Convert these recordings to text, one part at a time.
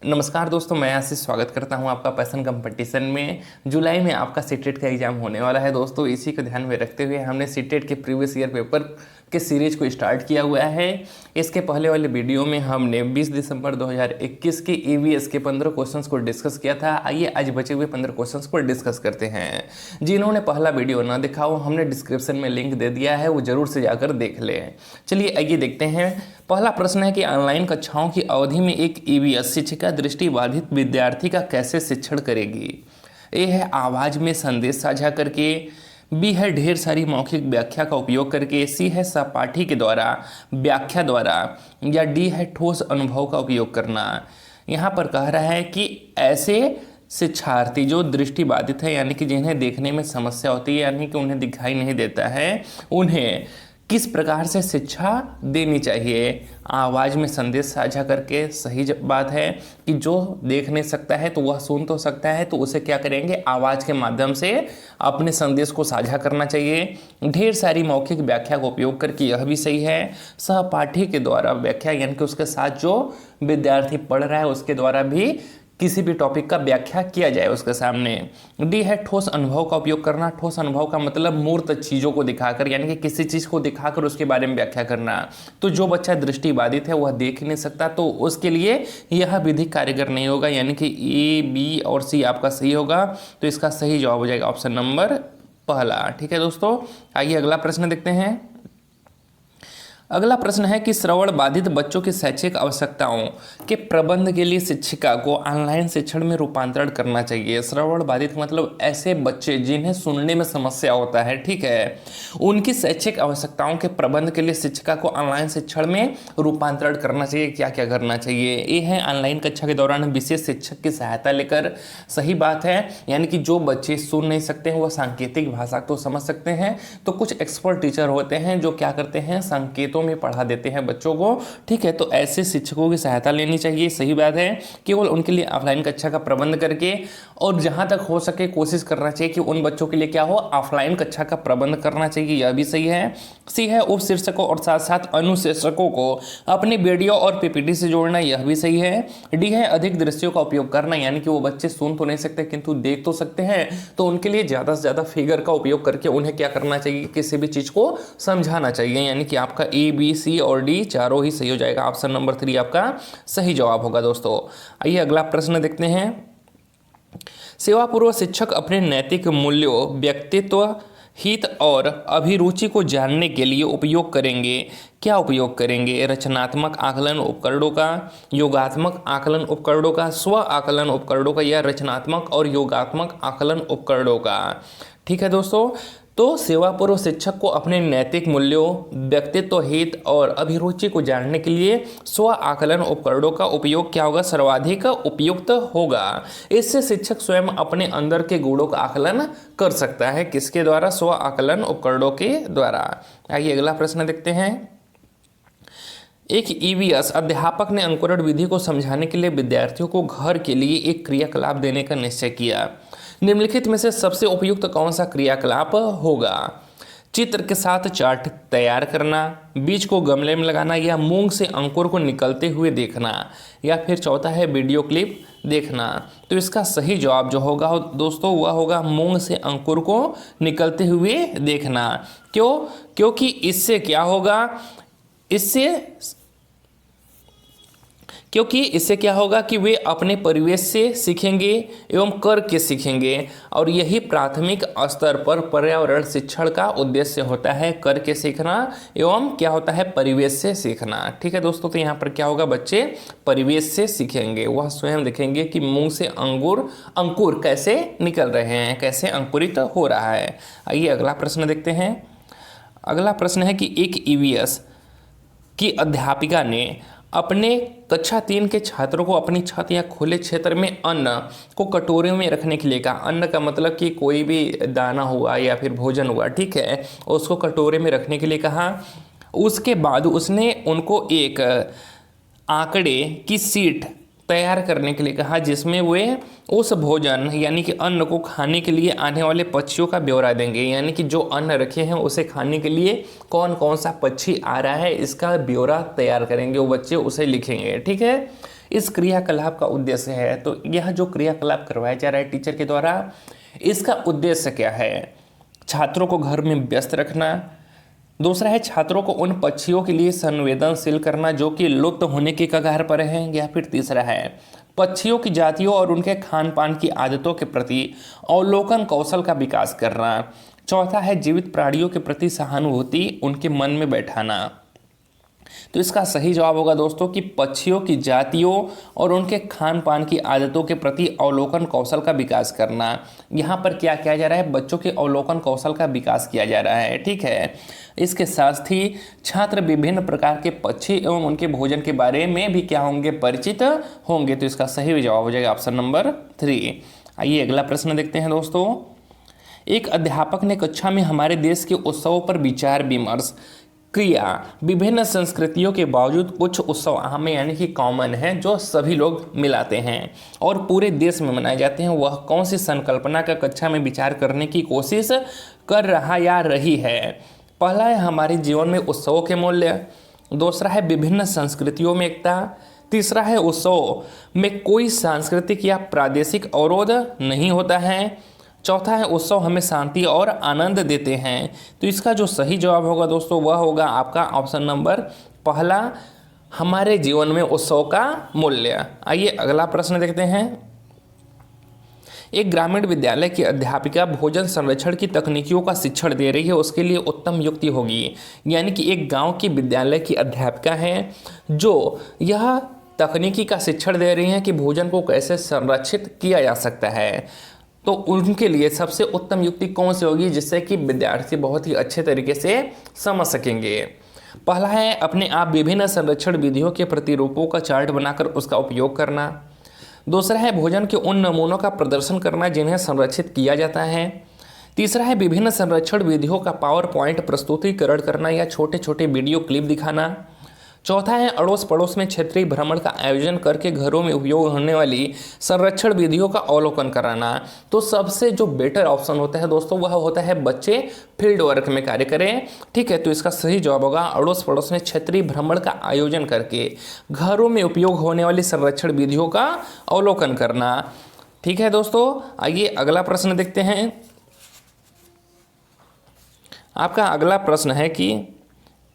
नमस्कार दोस्तों, मैं आशीष स्वागत करता हूं आपका पैशन कंपटीशन में। जुलाई में आपका सीटेट का एग्जाम होने वाला है दोस्तों। इसी को ध्यान में रखते हुए हमने सीटेट के प्रीवियस ईयर पेपर के सीरीज को स्टार्ट किया हुआ है। इसके पहले वाले वीडियो में हमने 20 दिसंबर 2021 के ईवीएस के 15 क्वेश्चंस को डिस्कस किया था। आइए आज बचे हुए 15 क्वेश्चंस को डिस्कस करते हैं। जिन्होंने पहला वीडियो ना देखा हो, हमने डिस्क्रिप्शन में लिंक दे दिया है, वो जरूर से जाकर देख लें। चलिए आइए देखते हैं। पहला प्रश्न है कि ऑनलाइन कक्षाओं की अवधि में एक ईवीएस शिक्षिका दृष्टिबाधित विद्यार्थी का कैसे शिक्षण करेगी। ए है आवाज़ में संदेश साझा करके, बी है ढेर सारी मौखिक व्याख्या का उपयोग करके, सी है सहपाठी के द्वारा व्याख्या द्वारा, या डी है ठोस अनुभव का उपयोग करना। यहाँ पर कह रहा है कि ऐसे शिक्षार्थी जो दृष्टिबाधित है, यानी कि जिन्हें देखने में समस्या होती है, यानी कि उन्हें दिखाई नहीं देता है, उन्हें किस प्रकार से शिक्षा देनी चाहिए। आवाज़ में संदेश साझा करके, सही बात है कि जो देख नहीं सकता है तो वह सुन तो सकता है, तो उसे क्या करेंगे, आवाज़ के माध्यम से अपने संदेश को साझा करना चाहिए। ढेर सारी मौखिक व्याख्या का उपयोग करके, यह भी सही है। सहपाठी के द्वारा व्याख्या, यानी कि उसके साथ जो विद्यार्थी पढ़ रहा है उसके द्वारा भी किसी भी टॉपिक का व्याख्या किया जाए उसके सामने। डी है ठोस अनुभव का उपयोग करना। ठोस अनुभव का मतलब मूर्त चीज़ों को दिखाकर, यानी कि किसी चीज़ को दिखाकर उसके बारे में व्याख्या करना। तो जो बच्चा दृष्टिबाधित है वह देख नहीं सकता, तो उसके लिए यह विधि कारगर नहीं होगा, यानी कि ए, बी और सी आपका सही होगा। तो इसका सही जवाब हो जाएगा ऑप्शन नंबर पहला। ठीक है दोस्तों, आइए अगला प्रश्न देखते हैं। अगला प्रश्न है कि श्रवण बाधित बच्चों की शैक्षिक आवश्यकताओं के प्रबंध के लिए शिक्षिका को ऑनलाइन शिक्षण में रूपांतरण करना चाहिए। श्रवण बाधित मतलब ऐसे बच्चे जिन्हें सुनने में समस्या होता है, ठीक है, उनकी शैक्षिक आवश्यकताओं के प्रबंध के लिए शिक्षिका को ऑनलाइन शिक्षण में रूपांतरण करना चाहिए। क्या क्या करना चाहिए। ये है ऑनलाइन कक्षा के दौरान विशेष शिक्षक की सहायता लेकर, सही बात है, यानी कि जो बच्चे सुन नहीं सकते हैं वह सांकेतिक भाषा तो समझ सकते हैं, तो कुछ एक्सपर्ट टीचर होते हैं जो क्या करते हैं, संकेत में पढ़ा देते हैं बच्चों को, ठीक है। तो ऐसे शिक्षकों की सहायता लेनी चाहिए, सही बात है। केवल उनके लिए ऑफलाइन कक्षा का प्रबंध करके, और जहां तक हो सके कोशिश करना चाहिए कि उन बच्चों के लिए क्या हो, ऑफलाइन कक्षा का प्रबंध करना चाहिए, यह भी सही है। सी है उप शीर्षकों और साथ साथ अनुशीर्षकों को अपनी वीडियो और पीपीटी से जोड़ना, यह भी सही है। डी है अधिक दृश्यों का उपयोग करना, यानी कि वो बच्चे सुन तो नहीं सकते किंतु देख तो सकते हैं, तो उनके लिए ज़्यादा से ज़्यादा फिगर का उपयोग करके उन्हें क्या करना चाहिए, किसी भी चीज़ को समझाना चाहिए। यानी कि आपका ए, बी, सी और डी चारों ही सही हो जाएगा। ऑप्शन नंबर 3 आपका सही जवाब होगा दोस्तों। आइए अगला प्रश्न देखते हैं। सेवापूर्व शिक्षक अपने नैतिक मूल्यों, व्यक्तित्व, हित और अभिरुचि को जानने के लिए उपयोग करेंगे। क्या उपयोग करेंगे। रचनात्मक आकलन उपकरणों का, योगात्मक आकलन उपकरणों का, स्व आकलन उपकरणों का, या रचनात्मक और योगात्मक आकलन उपकरणों का। ठीक है दोस्तों, तो सेवापूर्व शिक्षक को अपने नैतिक मूल्यों, व्यक्तित्व, हित और अभिरुचि को जानने के लिए स्व आकलन उपकरणों का उपयोग क्या होगा, सर्वाधिक उपयुक्त होगा। इससे शिक्षक स्वयं अपने अंदर के गुणों का आकलन कर सकता है। किसके द्वारा, स्व आकलन उपकरणों के द्वारा। आइए अगला प्रश्न देखते हैं। एक ईवीएस अध्यापक ने अंकुरण विधि को समझाने के लिए विद्यार्थियों को घर के लिए एक क्रियाकलाप देने का निश्चय किया। निम्नलिखित में से सबसे उपयुक्त कौन सा क्रियाकलाप होगा। चित्र के साथ चार्ट तैयार करना, बीज को गमले में लगाना, या मूंग से अंकुर को निकलते हुए देखना, या फिर चौथा है वीडियो क्लिप देखना। तो इसका सही जवाब जो होगा दोस्तों वह होगा मूंग से अंकुर को निकलते हुए देखना। क्यों, क्योंकि इससे क्या होगा, इससे क्या होगा कि वे अपने परिवेश से सीखेंगे एवं करके सीखेंगे, और यही प्राथमिक स्तर पर पर्यावरण शिक्षण का उद्देश्य होता है, करके सीखना एवं क्या होता है, परिवेश से सीखना। ठीक है दोस्तों, तो यहाँ पर क्या होगा, बच्चे परिवेश से सीखेंगे, वह स्वयं देखेंगे कि मूंग से अंकुर कैसे निकल रहे हैं, कैसे अंकुरित हो रहा है। आइए अगला प्रश्न देखते हैं। अगला प्रश्न है कि एक ईवीएस की अध्यापिका ने अपने कक्षा 3 के छात्रों को अपनी छत या खुले क्षेत्र में अन्न को कटोरे में रखने के लिए कहा। अन्न का मतलब कि कोई भी दाना हुआ या फिर भोजन हुआ, ठीक है, उसको कटोरे में रखने के लिए कहा। उसके बाद उसने उनको एक आंकड़े की सीट तैयार करने के लिए कहा, जिसमें वे उस भोजन यानी कि अन्न को खाने के लिए आने वाले पक्षियों का ब्यौरा देंगे, यानी कि जो अन्न रखे हैं उसे खाने के लिए कौन कौन सा पक्षी आ रहा है इसका ब्यौरा तैयार करेंगे, वो बच्चे उसे लिखेंगे। ठीक है, इस क्रियाकलाप का उद्देश्य है। तो यह जो क्रियाकलाप करवाया जा रहा है टीचर के द्वारा, इसका उद्देश्य क्या है? छात्रों को घर में व्यस्त रखना। दूसरा है छात्रों को उन पक्षियों के लिए संवेदनशील करना जो कि लुप्त होने के कगार पर हैं। या फिर तीसरा है पक्षियों की जातियों और उनके खान पान की आदतों के प्रति अवलोकन कौशल का विकास करना। चौथा है जीवित प्राणियों के प्रति सहानुभूति उनके मन में बैठाना। तो इसका सही जवाब होगा दोस्तों कि पक्षियों की जातियों और उनके खान पान की आदतों के प्रति अवलोकन कौशल का विकास करना। यहाँ पर क्या किया जा रहा है? बच्चों के अवलोकन कौशल का विकास किया जा रहा है। ठीक है, इसके साथ ही छात्र विभिन्न प्रकार के पक्षी एवं उनके भोजन के बारे में भी क्या होंगे? परिचित होंगे। तो इसका सही जवाब हो जाएगा ऑप्शन नंबर 3। आइए अगला प्रश्न देखते हैं दोस्तों। एक अध्यापक ने कक्षा में हमारे देश के उत्सवों पर विचार विमर्श किया। विभिन्न संस्कृतियों के बावजूद कुछ उत्सव आम यानी कि कॉमन हैं जो सभी लोग मिलाते हैं और पूरे देश में मनाए जाते हैं। वह कौन सी संकल्पना का कक्षा में विचार करने की कोशिश कर रहा या रही है? पहला है हमारे जीवन में उत्सवों के मूल्य। दूसरा है विभिन्न संस्कृतियों में एकता। तीसरा है उत्सव में कोई सांस्कृतिक या प्रादेशिक अवरोध नहीं होता है। चौथा है उत्सव हमें शांति और आनंद देते हैं। तो इसका जो सही जवाब होगा दोस्तों वह होगा आपका ऑप्शन नंबर पहला, हमारे जीवन में उत्सव का मूल्य। आइए अगला प्रश्न देखते हैं। एक ग्रामीण विद्यालय की अध्यापिका भोजन संरक्षण की तकनीकियों का शिक्षण दे रही है, उसके लिए उत्तम युक्ति होगी। यानी कि एक गांव की विद्यालय की अध्यापिका है जो यह तकनीकी का शिक्षण दे रही हैं कि भोजन को कैसे संरक्षित किया जा सकता है। तो उनके लिए सबसे उत्तम युक्ति कौन सी होगी जिससे कि विद्यार्थी बहुत ही अच्छे तरीके से समझ सकेंगे? पहला है अपने आप विभिन्न संरक्षण विधियों के प्रतिरूपों का चार्ट बनाकर उसका उपयोग करना। दूसरा है भोजन के उन नमूनों का प्रदर्शन करना जिन्हें संरक्षित किया जाता है। तीसरा है विभिन्न संरक्षण विधियों का पावर पॉइंट प्रस्तुतिकरण करना या छोटे छोटे वीडियो क्लिप दिखाना। चौथा है अड़ोस पड़ोस में क्षेत्रीय भ्रमण का आयोजन करके घरों में उपयोग होने वाली संरक्षण विधियों का अवलोकन कराना। तो सबसे जो बेटर ऑप्शन होता है दोस्तों वह होता है बच्चे फील्ड वर्क में कार्य करें। ठीक है, तो इसका सही जवाब होगा अड़ोस पड़ोस में क्षेत्रीय भ्रमण का आयोजन करके घरों में उपयोग होने वाली संरक्षण विधियों का अवलोकन करना। ठीक है दोस्तों, आइए अगला प्रश्न देखते हैं। आपका अगला प्रश्न है कि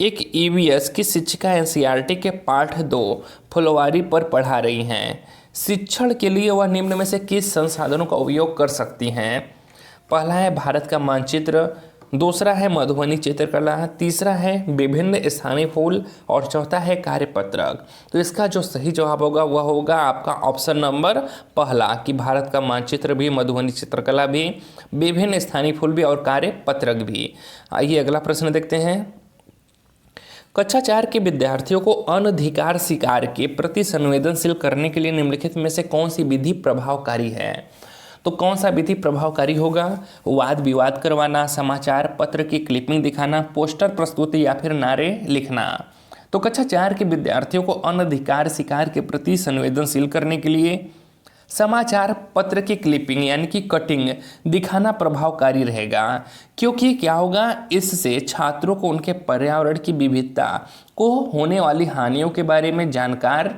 एक ईवीएस की शिक्षिका एनसीईआरटी के पाठ 2 फुलवारी पर पढ़ा रही हैं। शिक्षण के लिए वह निम्न में से किस संसाधनों का उपयोग कर सकती हैं? पहला है भारत का मानचित्र। दूसरा है मधुबनी चित्रकला। तीसरा है विभिन्न स्थानीय फूल और चौथा है कार्यपत्रक। तो इसका जो सही जवाब होगा वह होगा आपका ऑप्शन नंबर पहला कि भारत का मानचित्र भी, मधुबनी चित्रकला भी, विभिन्न स्थानीय फूल भी और कार्यपत्रक भी। आइए अगला प्रश्न देखते हैं। कक्षा 4 के विद्यार्थियों को अनधिकार शिकार के प्रति संवेदनशील करने के लिए निम्नलिखित में से कौन सी विधि प्रभावकारी है? तो कौन सा विधि प्रभावकारी होगा? वाद विवाद करवाना, समाचार पत्र की क्लिपिंग दिखाना, पोस्टर प्रस्तुति या फिर नारे लिखना। तो कक्षा 4 के विद्यार्थियों को अनधिकार शिकार के प्रति संवेदनशील करने के लिए समाचार पत्र की क्लिपिंग यानी कि कटिंग दिखाना प्रभावकारी रहेगा, क्योंकि क्या होगा इससे छात्रों को उनके पर्यावरण की विविधता को होने वाली हानियों के बारे में जानकार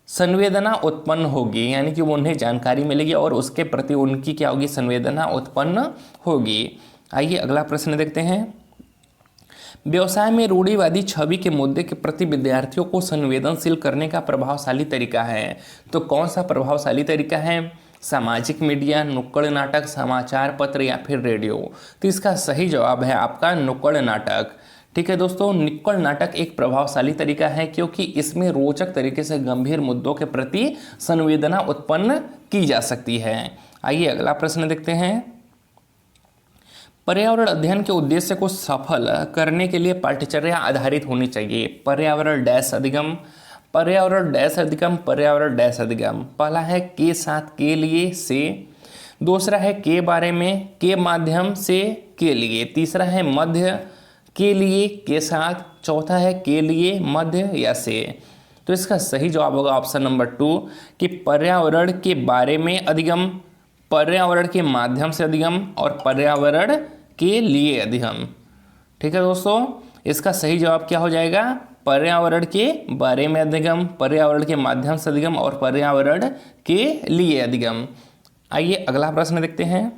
संवेदना उत्पन्न होगी। यानी कि उन्हें जानकारी मिलेगी और उसके प्रति उनकी क्या होगी? संवेदना उत्पन्न होगी। आइए अगला प्रश्न देखते हैं। व्यवसाय में रूढ़िवादी छवि के मुद्दे के प्रति विद्यार्थियों को संवेदनशील करने का प्रभावशाली तरीका है। तो कौन सा प्रभावशाली तरीका है? सामाजिक मीडिया, नुक्कड़ नाटक, समाचार पत्र या फिर रेडियो। तो इसका सही जवाब है आपका नुक्कड़ नाटक। ठीक है दोस्तों, नुक्कड़ नाटक एक प्रभावशाली तरीका है क्योंकि इसमें रोचक तरीके से गंभीर मुद्दों के प्रति संवेदना उत्पन्न की जा सकती है। आइए अगला प्रश्न देखते हैं। पर्यावरण अध्ययन के उद्देश्य को सफल करने के लिए पाठ्यचर्या आधारित होनी चाहिए। पर्यावरण डैश अधिगम, पर्यावरण डैश अधिगम, पर्यावरण डैश अधिगम। पहला है के साथ के लिए से। दूसरा है के बारे में, के माध्यम से, के लिए। तीसरा है मध्य के लिए, के साथ। चौथा है के लिए, मध्य या से। तो इसका सही जवाब होगा ऑप्शन नंबर 2 कि पर्यावरण के बारे में अधिगम, पर्यावरण के माध्यम से अधिगम और पर्यावरण के लिए अधिगम। ठीक है दोस्तों, इसका सही जवाब क्या हो जाएगा? पर्यावरण के बारे में अधिगम, पर्यावरण के माध्यम से अधिगम और पर्यावरण के लिए अधिगम। आइए अगला प्रश्न देखते हैं।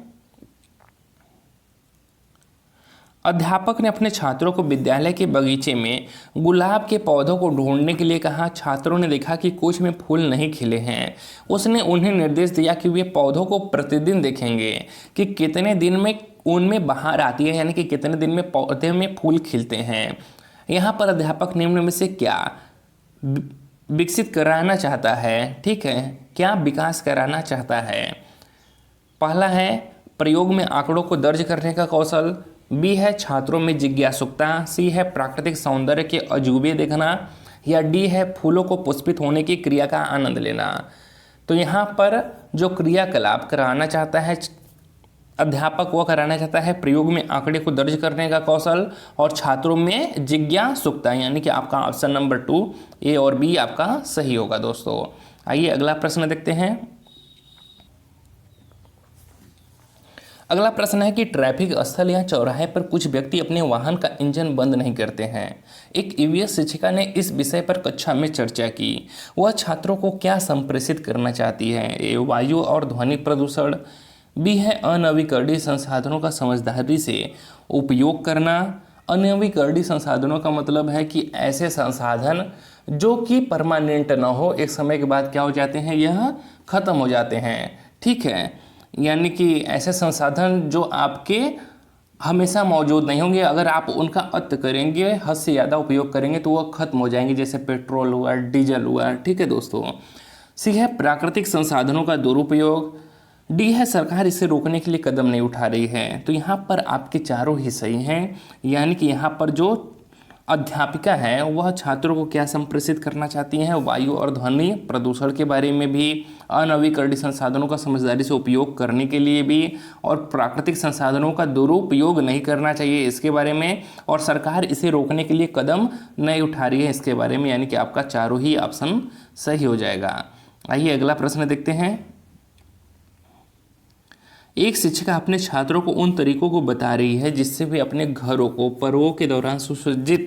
अध्यापक ने अपने छात्रों को विद्यालय के बगीचे में गुलाब के पौधों को ढूंढने के लिए कहा। छात्रों ने देखा कि कुछ में फूल नहीं खिले हैं। उसने उन्हें निर्देश दिया कि वे पौधों को प्रतिदिन देखेंगे कि कितने दिन में उनमें बहार आती है, यानी कि कितने दिन में पौधे में फूल खिलते हैं। यहाँ पर अध्यापक निम्न में से क्या विकसित कराना चाहता है, ठीक है, क्या विकास कराना चाहता है। पहला है प्रयोग में आंकड़ों को दर्ज करने का कौशल, बी है छात्रों में जिज्ञासुकता, सी है प्राकृतिक सौंदर्य के अजूबे देखना, या डी है फूलों को पुष्पित होने की क्रिया का आनंद लेना। तो यहाँ पर जो क्रियाकलाप कराना चाहता है अध्यापक, वो कराना चाहता है प्रयोग में आंकड़े को दर्ज करने का कौशल और छात्रों में जिज्ञासुकता, यानी कि आपका ऑप्शन नंबर 2 ए और बी आपका सही होगा दोस्तों। आइए अगला प्रश्न देखते हैं। अगला प्रश्न है कि ट्रैफिक स्थल या चौराहे पर कुछ व्यक्ति अपने वाहन का इंजन बंद नहीं करते हैं। एक ईवीएस शिक्षिका ने इस विषय पर कक्षा में चर्चा की। वह छात्रों को क्या संप्रेषित करना चाहती है। ए वायु और ध्वनि प्रदूषण, बी है अनवीकरणीय संसाधनों का समझदारी से उपयोग करना। अनवीकरणीय संसाधनों का मतलब है कि ऐसे संसाधन जो कि परमानेंट ना हो, एक समय के बाद क्या हो जाते हैं, यह खत्म हो जाते हैं, ठीक है, यानी कि ऐसे संसाधन जो आपके हमेशा मौजूद नहीं होंगे, अगर आप उनका अति करेंगे, हद से ज़्यादा उपयोग करेंगे तो वह खत्म हो जाएंगे, जैसे पेट्रोल हुआ, डीजल हुआ, ठीक है दोस्तों। सी है प्राकृतिक संसाधनों का दुरुपयोग, डी है सरकार इसे रोकने के लिए कदम नहीं उठा रही है। तो यहाँ पर आपके चारों ही सही हैं, यानी कि यहाँ पर जो अध्यापिका है वह छात्रों को क्या संप्रेषित करना चाहती हैं, वायु और ध्वनि प्रदूषण के बारे में भी, अनवीकरणीय संसाधनों का समझदारी से उपयोग करने के लिए भी, और प्राकृतिक संसाधनों का दुरुपयोग नहीं करना चाहिए इसके बारे में, और सरकार इसे रोकने के लिए कदम नहीं उठा रही है इसके बारे में, यानी कि आपका चारों ही ऑप्शन सही हो जाएगा। आइए अगला प्रश्न देखते हैं। एक शिक्षिका अपने छात्रों को उन तरीकों को बता रही है जिससे वे अपने घरों को पर्वों के दौरान सुसज्जित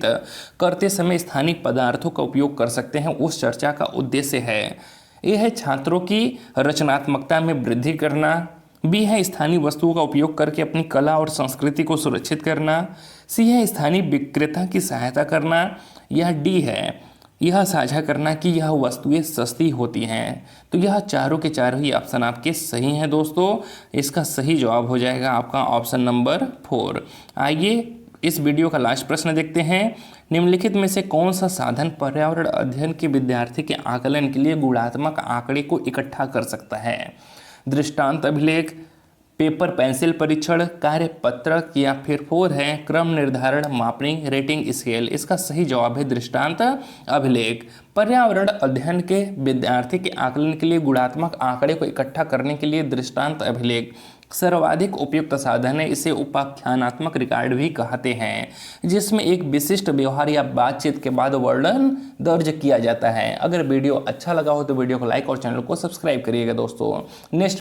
करते समय स्थानीय पदार्थों का उपयोग कर सकते हैं। उस चर्चा का उद्देश्य है, यह है छात्रों की रचनात्मकता में वृद्धि करना, बी है स्थानीय वस्तुओं का उपयोग करके अपनी कला और संस्कृति को सुरक्षित करना, सी है स्थानीय विक्रेता की सहायता करना, या डी है यह साझा करना कि यह वस्तुएं सस्ती होती हैं। तो यह चारों के चारों ही ऑप्शन आपके सही हैं दोस्तों। इसका सही जवाब हो जाएगा आपका ऑप्शन नंबर 4। आइए इस वीडियो का लास्ट प्रश्न देखते हैं। निम्नलिखित में से कौन सा साधन पर्यावरण अध्ययन के विद्यार्थी के आकलन के लिए गुणात्मक आंकड़े को इकट्ठा कर सकता है। दृष्टांत अभिलेख, पेपर पेंसिल परीक्षण, कार्यपत्रक, या फिर 4 है क्रम निर्धारण मापनी रेटिंग स्केल। इसका सही जवाब है दृष्टांत अभिलेख। पर्यावरण अध्ययन के विद्यार्थी के आकलन के लिए गुणात्मक आंकड़े को इकट्ठा करने के लिए दृष्टांत अभिलेख सर्वाधिक उपयुक्त साधन है। इसे उपाख्यानात्मक रिकॉर्ड भी कहते हैं, जिसमें एक विशिष्ट व्यवहार या बातचीत के बाद वर्णन दर्ज किया जाता है। अगर वीडियो अच्छा लगा हो तो वीडियो को लाइक और चैनल को सब्सक्राइब करिएगा दोस्तों। नेक्स्ट